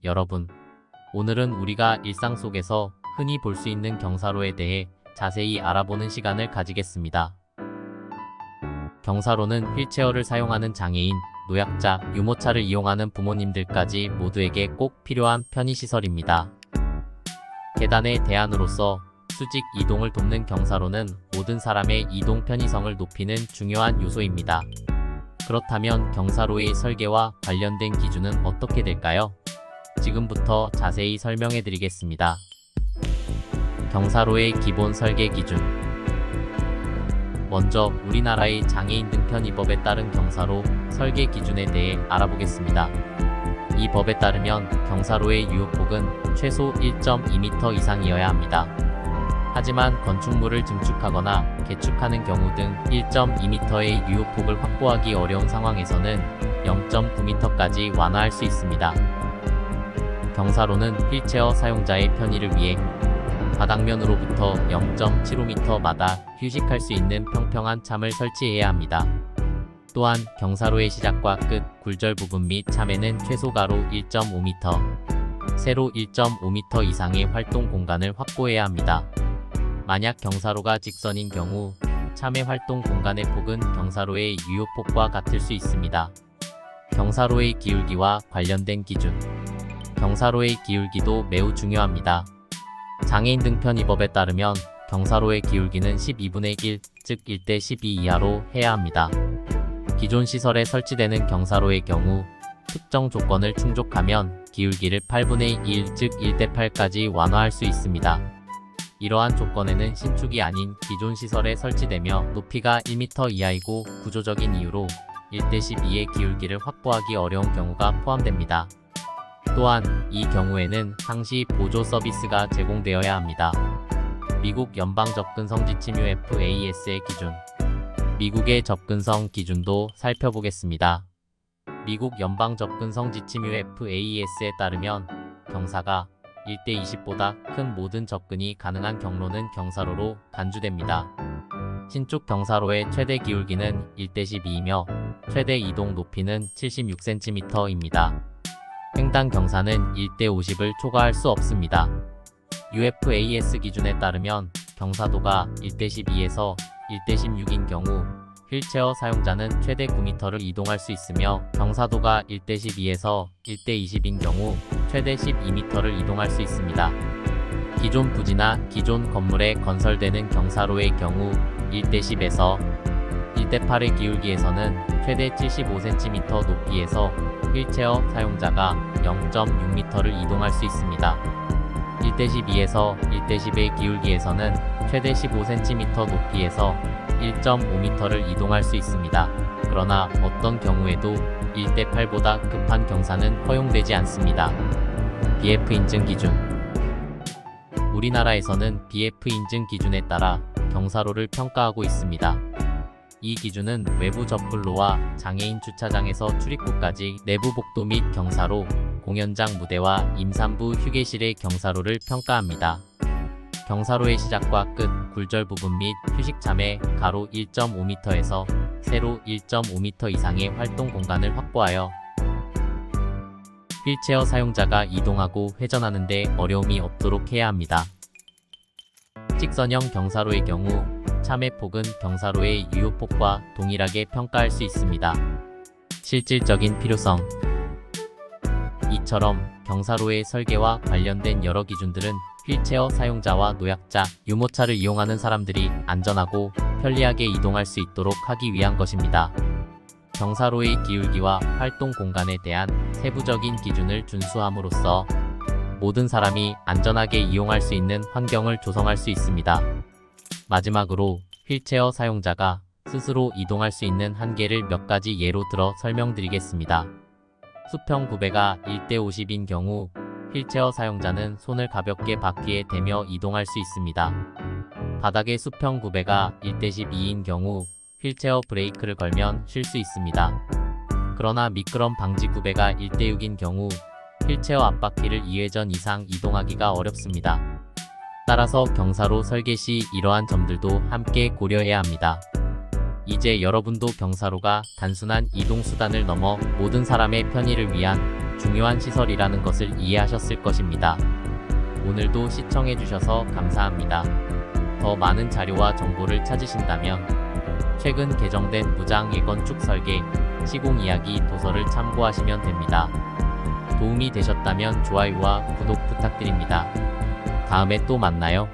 여러분, 오늘은 우리가 일상 속에서 흔히 볼 수 있는 경사로에 대해 자세히 알아보는 시간을 가지겠습니다. 경사로는 휠체어를 사용하는 장애인, 노약자, 유모차를 이용하는 부모님들까지 모두에게 꼭 필요한 편의시설입니다. 계단의 대안으로서 수직 이동을 돕는 경사로는 모든 사람의 이동 편의성을 높이는 중요한 요소입니다. 그렇다면 경사로의 설계와 관련된 기준은 어떻게 될까요? 지금부터 자세히 설명해 드리겠습니다. 경사로의 기본 설계 기준. 먼저 우리나라의 장애인 등 편의법에 따른 경사로 설계 기준에 대해 알아보겠습니다. 이 법에 따르면 경사로의 유효폭은 최소 1.2m 이상이어야 합니다. 하지만 건축물을 증축하거나 개축하는 경우 등 1.2m의 유효폭을 확보하기 어려운 상황에서는 0.9m까지 완화할 수 있습니다. 경사로는 휠체어 사용자의 편의를 위해 바닥면으로부터 0.75m마다 휴식할 수 있는 평평한 참을 설치해야 합니다. 또한 경사로의 시작과 끝, 굴절 부분 및 참에는 최소 가로 1.5m, 세로 1.5m 이상의 활동 공간을 확보해야 합니다. 만약 경사로가 직선인 경우 참의 활동 공간의 폭은 경사로의 유효폭과 같을 수 있습니다. 경사로의 기울기와 관련된 기준. 경사로의 기울기도 매우 중요합니다. 장애인 등 편의법에 따르면 경사로의 기울기는 12분의 1, 즉 1대 12 이하로 해야 합니다. 기존 시설에 설치되는 경사로의 경우 특정 조건을 충족하면 기울기를 8분의 1, 즉 1대 8까지 완화할 수 있습니다. 이러한 조건에는 신축이 아닌 기존 시설에 설치되며 높이가 1m 이하이고 구조적인 이유로 1대 12의 기울기를 확보하기 어려운 경우가 포함됩니다. 또한 이 경우에는 상시 보조 서비스가 제공되어야 합니다. 미국 연방 접근성 지침 UFAS의 기준. 미국의 접근성 기준도 살펴보겠습니다. 미국 연방 접근성 지침 UFAS에 따르면 경사가 1대 20보다 큰 모든 접근이 가능한 경로는 경사로로 간주됩니다. 신축 경사로의 최대 기울기는 1대 12이며 최대 이동 높이는 76cm입니다. 횡단 경사는 1대 50을 초과할 수 없습니다. UFAS 기준에 따르면 경사도가 1대 12에서 1대 16인 경우 휠체어 사용자는 최대 9m를 이동할 수 있으며 경사도가 1대 12에서 1대 20인 경우 최대 12m를 이동할 수 있습니다. 기존 부지나 기존 건물에 건설되는 경사로의 경우 1대 10에서 1대 8의 기울기에서는 최대 75cm 높이에서 휠체어 사용자가 0.6m를 이동할 수 있습니다. 1대 12에서 1대 10의 기울기에서는 최대 15cm 높이에서 1.5m를 이동할 수 있습니다. 그러나 어떤 경우에도 1대 8보다 급한 경사는 허용되지 않습니다. BF 인증 기준. 우리나라에서는 BF 인증 기준에 따라 경사로를 평가하고 있습니다. 이 기준은 외부 접근로와 장애인 주차장에서 출입구까지 내부 복도 및 경사로, 공연장 무대와 임산부 휴게실의 경사로를 평가합니다. 경사로의 시작과 끝, 굴절 부분 및 휴식참에 가로 1.5m에서 세로 1.5m 이상의 활동 공간을 확보하여 휠체어 사용자가 이동하고 회전하는 데 어려움이 없도록 해야 합니다. 직선형 경사로의 경우 참의 폭은 경사로의 유효폭과 동일하게 평가할 수 있습니다. 실질적인 필요성. 이처럼 경사로의 설계와 관련된 여러 기준들은 휠체어 사용자와 노약자, 유모차를 이용하는 사람들이 안전하고 편리하게 이동할 수 있도록 하기 위한 것입니다. 경사로의 기울기와 활동 공간에 대한 세부적인 기준을 준수함으로써 모든 사람이 안전하게 이용할 수 있는 환경을 조성할 수 있습니다. 마지막으로 휠체어 사용자가 스스로 이동할 수 있는 한계를 몇 가지 예로 들어 설명드리겠습니다. 수평 구배가 1대 50인 경우 휠체어 사용자는 손을 가볍게 바퀴에 대며 이동할 수 있습니다. 바닥의 수평 구배가 1대 12인 경우 휠체어 브레이크를 걸면 쉴 수 있습니다. 그러나 미끄럼 방지 구배가 1대 6인 경우 휠체어 앞바퀴를 2회전 이상 이동하기가 어렵습니다. 따라서 경사로 설계 시 이러한 점들도 함께 고려해야 합니다. 이제 여러분도 경사로가 단순한 이동수단을 넘어 모든 사람의 편의를 위한 중요한 시설이라는 것을 이해하셨을 것입니다. 오늘도 시청해주셔서 감사합니다. 더 많은 자료와 정보를 찾으신다면 최근 개정된 무장 예건축 설계, 시공 이야기 도서를 참고하시면 됩니다. 도움이 되셨다면 좋아요와 구독 부탁드립니다. 다음에 또 만나요.